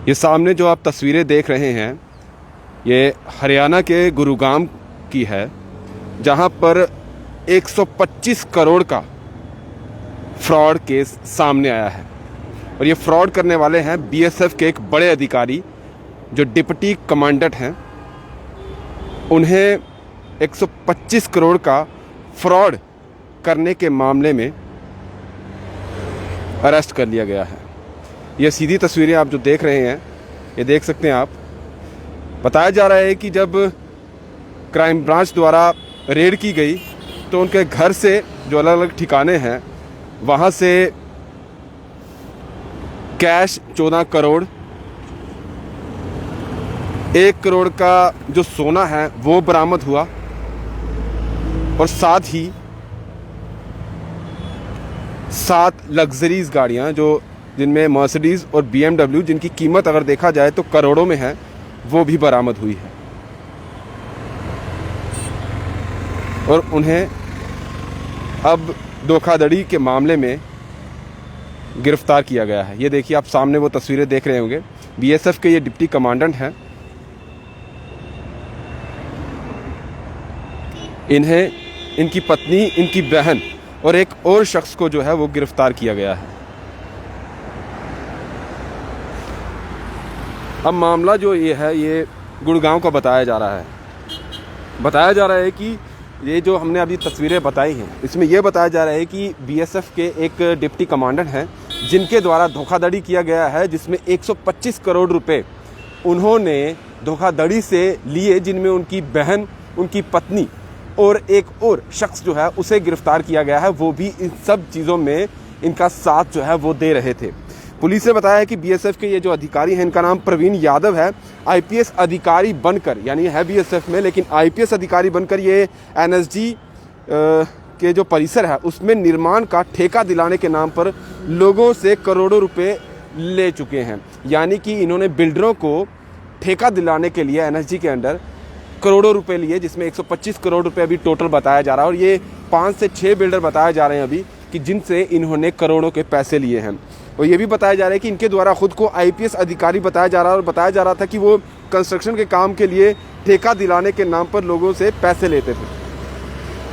ये सामने जो आप तस्वीरें देख रहे हैं ये हरियाणा के गुरुग्राम की है, जहां पर 125 करोड़ का फ्रॉड केस सामने आया है। और ये फ्रॉड करने वाले हैं बीएसएफ के एक बड़े अधिकारी जो डिप्टी कमांडेंट हैं। उन्हें 125 करोड़ का फ्रॉड करने के मामले में अरेस्ट कर लिया गया है। ये सीधी तस्वीरें आप जो देख रहे हैं, ये देख सकते हैं आप। बताया जा रहा है कि जब क्राइम ब्रांच द्वारा रेड की गई तो उनके घर से जो अलग अलग ठिकाने हैं वहाँ से कैश 14 करोड़, 1 करोड़ का जो सोना है वो बरामद हुआ और साथ ही 7 लग्जरीज गाड़ियाँ जो जिनमें मर्सिडीज़ और BMW, जिनकी कीमत अगर देखा जाए तो करोड़ों में है, वो भी बरामद हुई है। और उन्हें अब धोखाधड़ी के मामले में गिरफ्तार किया गया है। ये देखिए आप सामने वो तस्वीरें देख रहे होंगे। बीएसएफ के ये डिप्टी कमांडेंट हैं। इन्हें, इनकी पत्नी, इनकी बहन और एक और शख्स को जो है वो गिरफ्तार किया गया है। अब मामला जो ये है ये गुड़गांव का बताया जा रहा है। बताया जा रहा है कि ये जो हमने अभी तस्वीरें बताई हैं इसमें यह बताया जा रहा है कि बीएसएफ के एक डिप्टी कमांडेंट हैं जिनके द्वारा धोखाधड़ी किया गया है, जिसमें 125 करोड़ रुपए उन्होंने धोखाधड़ी से लिए, जिनमें उनकी बहन, उनकी पत्नी और एक और शख्स जो है उसे गिरफ्तार किया गया है। वो भी इन सब चीज़ों में इनका साथ जो है वो दे रहे थे। पुलिस ने बताया है कि बीएसएफ के ये जो अधिकारी हैं, इनका नाम प्रवीण यादव है। आईपीएस अधिकारी बनकर, यानी है बीएसएफ में लेकिन आईपीएस अधिकारी बनकर ये एनएसजी के जो परिसर है उसमें निर्माण का ठेका दिलाने के नाम पर लोगों से करोड़ों रुपए ले चुके हैं। यानी कि इन्होंने बिल्डरों को ठेका दिलाने के लिए एनएसजी के अंडर करोड़ों रुपए लिए, जिसमें 125 करोड़ रुपए अभी टोटल बताया जा रहा है। और ये 5 से 6 बिल्डर बताए जा रहे हैं अभी कि जिनसे इन्होंने करोड़ों के पैसे लिए हैं। और ये भी बताया जा रहा है कि इनके द्वारा खुद को आईपीएस अधिकारी बताया जा रहा है और बताया जा रहा था कि वो कंस्ट्रक्शन के काम के लिए ठेका दिलाने के नाम पर लोगों से पैसे लेते थे।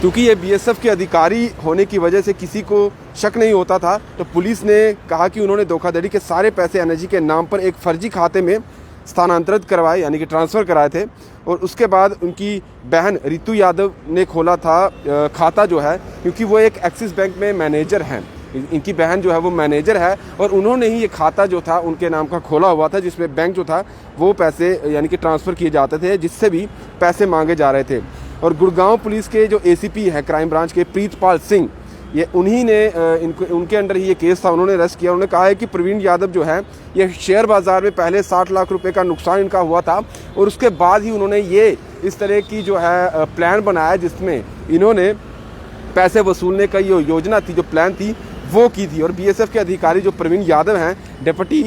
क्योंकि ये बीएसएफ के अधिकारी होने की वजह से किसी को शक नहीं होता था, तो पुलिस ने कहा कि उन्होंने धोखाधड़ी के सारे पैसे एनर्जी के नाम पर एक फर्जी खाते में स्थानांतरित करवाए, यानी कि ट्रांसफ़र कराए थे। और उसके बाद उनकी बहन रितु यादव ने खोला था खाता जो है, क्योंकि वो एक एक्सिस बैंक में मैनेजर हैं। इनकी बहन जो है वो मैनेजर है और उन्होंने ही ये खाता जो था उनके नाम का खोला हुआ था, जिसमें बैंक जो था वो पैसे यानी कि ट्रांसफ़र किए जाते थे, जिससे भी पैसे मांगे जा रहे थे। और गुड़गांव पुलिस के जो एसीपी हैं क्राइम ब्रांच के, प्रीतपाल सिंह, ये उन्हीं ने उनके अंडर ही ये केस था, उन्होंने अरेस्ट किया। उन्होंने कहा है कि प्रवीण यादव जो है ये शेयर बाज़ार में पहले 60 लाख रुपए का नुकसान इनका हुआ था और उसके बाद ही उन्होंने ये इस तरह की जो है प्लान बनाया, जिसमें इन्होंने पैसे वसूलने का ये योजना थी, जो प्लान थी वो की थी। और बीएसएफ के अधिकारी जो प्रवीण यादव हैं, डिप्टी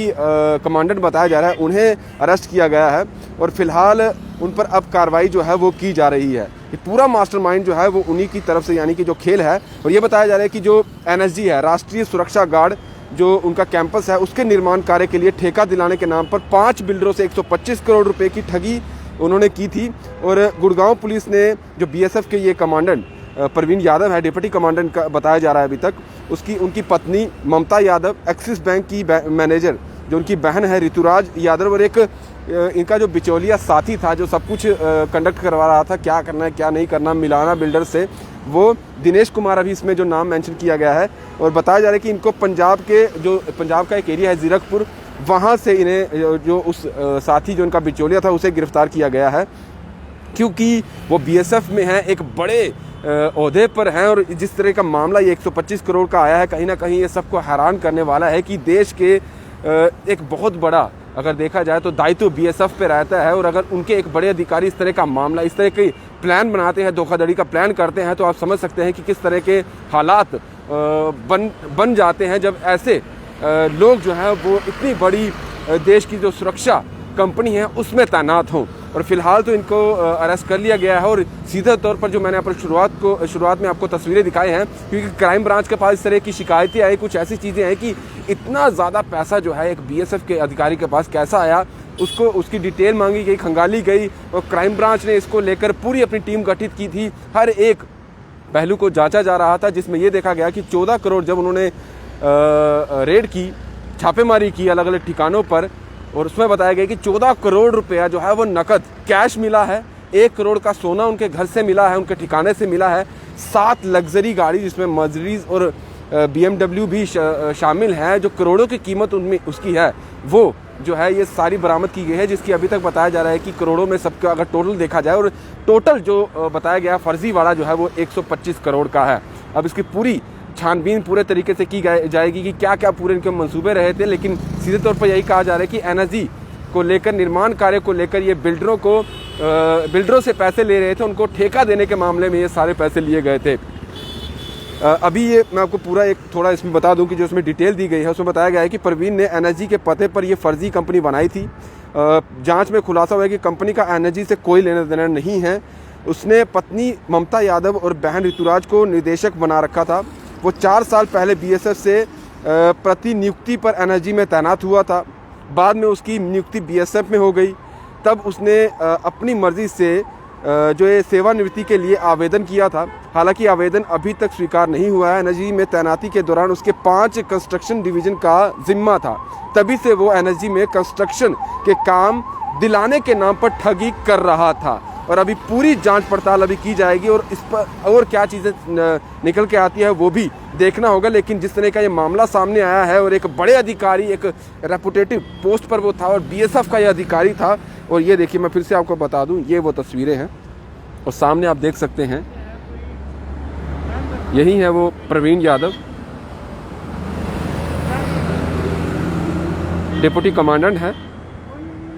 कमांडेंट बताया जा रहा है, उन्हें अरेस्ट किया गया है और फिलहाल उन पर अब कार्रवाई जो है वो की जा रही है। ये पूरा मास्टरमाइंड जो है वो उन्हीं की तरफ से, यानी कि जो खेल है। और ये बताया जा रहा है कि जो एनएसजी है, राष्ट्रीय सुरक्षा गार्ड, जो उनका कैंपस है, उसके निर्माण कार्य के लिए ठेका दिलाने के नाम पर 5 बिल्डरों से 125 करोड़ रुपए की ठगी उन्होंने की थी। और गुड़गांव पुलिस ने जो बीएसएफ के ये कमांडेंट प्रवीण यादव है, डिप्टी कमांडेंट का बताया जा रहा है अभी तक, उनकी पत्नी ममता यादव, एक्सिस बैंक की मैनेजर, जो उनकी बहन है ऋतुराज यादव, और एक इनका जो बिचौलिया साथी था जो सब कुछ कंडक्ट करवा रहा था, क्या करना है क्या नहीं करना, मिलाना बिल्डर से, वो दिनेश कुमार अभी इसमें जो नाम मेंशन किया गया है। और बताया जा रहा है कि इनको पंजाब का एक एरिया है जीरकपुर, वहाँ से इन्हें जो उस साथी जो इनका बिचौलिया था उसे गिरफ्तार किया गया है, क्योंकि वो बीएसएफ में है, एक बड़े ओहदे पर हैं। और जिस तरह का मामला ये 125 करोड़ का आया है, कहीं ना कहीं ये सबको हैरान करने वाला है कि देश के एक बहुत बड़ा, अगर देखा जाए तो दायित्व बीएसएफ पे रहता है। और अगर उनके एक बड़े अधिकारी इस तरह का मामला, इस तरह के प्लान बनाते हैं, धोखाधड़ी का प्लान करते हैं, तो आप समझ सकते हैं कि किस तरह के हालात बन जाते हैं जब ऐसे लोग जो हैं वो इतनी बड़ी देश की जो सुरक्षा कंपनी है उसमें तैनात हों। और फिलहाल तो इनको अरेस्ट कर लिया गया है। और सीधे तौर पर जो मैंने अपने शुरुआत में आपको तस्वीरें दिखाई हैं, क्योंकि क्राइम ब्रांच के पास इस तरह की शिकायतें आई, कुछ ऐसी चीज़ें हैं कि इतना ज़्यादा पैसा जो है एक बीएसएफ के अधिकारी के पास कैसा आया, उसको उसकी डिटेल मांगी गई, खंगाली गई और क्राइम ब्रांच ने इसको लेकर पूरी अपनी टीम गठित की थी। हर एक पहलू को जांचा जा रहा था, जिसमें ये देखा गया कि 14 करोड़ जब उन्होंने रेड की, छापेमारी की अलग अलग ठिकानों पर, और उसमें बताया गया कि 14 करोड़ रुपया जो है वो नकद कैश मिला है, 1 करोड़ का सोना उनके घर से मिला है, उनके ठिकाने से मिला है, 7 लग्जरी गाड़ी जिसमें मर्सिडीज और BMW भी शामिल है, जो करोड़ों की कीमत उनमें उसकी है, वो जो है ये सारी बरामद की गई है, जिसकी अभी तक बताया जा रहा है कि करोड़ों में सबका अगर टोटल देखा जाए, और टोटल जो बताया गया फर्जीवाड़ा जो है वो 125 करोड़ का है। अब इसकी पूरी छानबीन पूरे तरीके से की जाएगी कि क्या क्या पूरे इनके मंसूबे रहे थे, लेकिन सीधे तौर पर यही कहा जा रहा है कि एनर्जी को लेकर, निर्माण कार्य को लेकर ये बिल्डरों से पैसे ले रहे थे, उनको ठेका देने के मामले में ये सारे पैसे लिए गए थे। अभी ये मैं आपको पूरा एक थोड़ा इसमें बता दूं कि जो इसमें डिटेल दी गई है उसमें बताया गया है कि परवीन ने एनर्जी के पते पर ये फर्जी कंपनी बनाई थी। जांच में खुलासा हुआ है कि कंपनी का एनर्जी से कोई लेना देना नहीं है। उसने पत्नी ममता यादव और बहन ऋतुराज को निदेशक बना रखा था। वो 4 साल पहले बीएसएफ से प्रतिनियुक्ति पर एनर्जी में तैनात हुआ था। बाद में उसकी नियुक्ति बीएसएफ में हो गई। तब उसने अपनी मर्जी से जो ये सेवानिवृत्ति के लिए आवेदन किया था। हालांकि आवेदन अभी तक स्वीकार नहीं हुआ है। एनर्जी में तैनाती के दौरान उसके 5 कंस्ट्रक्शन डिवीजन का जिम्मा था। तभी से वो एनर्जी में कंस्ट्रक्शन के काम दिलाने के नाम पर ठगी कर रहा था। और अभी पूरी जांच पड़ताल अभी की जाएगी और इस पर और क्या चीज़ें निकल के आती है वो भी देखना होगा। लेकिन जिस तरह का ये मामला सामने आया है और एक बड़े अधिकारी, एक रेपुटेटिव पोस्ट पर वो था और बीएसएफ का ये अधिकारी था। और ये देखिए, मैं फिर से आपको बता दूं, ये वो तस्वीरें हैं और सामने आप देख सकते हैं, यही है वो प्रवीण यादव, डिप्टी कमांडेंट है।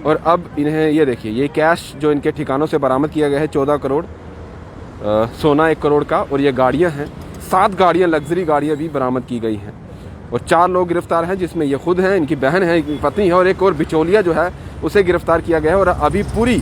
और अब इन्हें ये देखिए, ये कैश जो इनके ठिकानों से बरामद किया गया है 14 करोड़, सोना 1 करोड़ का, और ये गाड़ियां हैं, 7 गाड़ियां, लग्जरी गाड़ियां भी बरामद की गई हैं। और 4 लोग गिरफ्तार हैं, जिसमें ये खुद हैं, इनकी बहन है, इनकी पत्नी है, और एक और बिचौलिया जो है उसे गिरफ्तार किया गया है। और अभी पूरी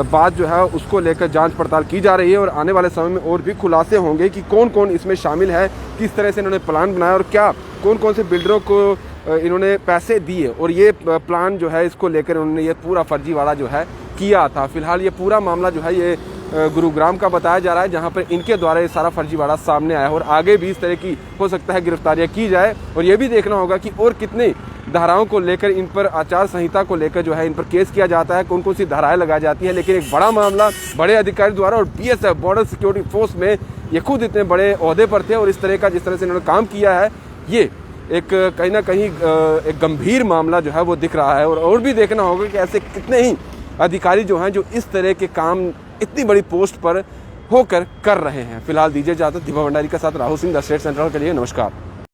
बात जो है उसको लेकर जांच पड़ताल की जा रही है और आने वाले समय में और भी खुलासे होंगे कि कौन कौन इसमें शामिल है, किस तरह से इन्होंने प्लान बनाया और क्या कौन कौन से बिल्डरों को इन्होंने पैसे दिए। और ये प्लान जो है इसको लेकर उन्होंने ये पूरा फर्जीवाड़ा जो है किया था। फिलहाल ये पूरा मामला जो है ये गुरुग्राम का बताया जा रहा है, जहां पर इनके द्वारा ये सारा फर्जीवाड़ा सामने आया है। और आगे भी इस तरह की हो सकता है गिरफ्तारियां की जाए। और ये भी देखना होगा कि और कितने धाराओं को लेकर, इन पर आचार संहिता को लेकर जो है इन पर केस किया जाता है, कौन कौन सी धाराएं लगाई जाती हैं। लेकिन एक बड़ा मामला बड़े अधिकारी द्वारा, और बीएसएफ बॉर्डर सिक्योरिटी फोर्स में ये खुद इतने बड़े ओहदे पर थे और इस तरह का जिस तरह से इन्होंने काम किया है, ये एक कहीं ना कहीं एक गंभीर मामला जो है वो दिख रहा है। और भी देखना होगा कि ऐसे कितने ही अधिकारी जो हैं जो इस तरह के काम इतनी बड़ी पोस्ट पर होकर कर रहे हैं। फिलहाल दीजिए इजाजत। दीपक भंडारी के साथ Rahul Singh, the state central के लिए नमस्कार।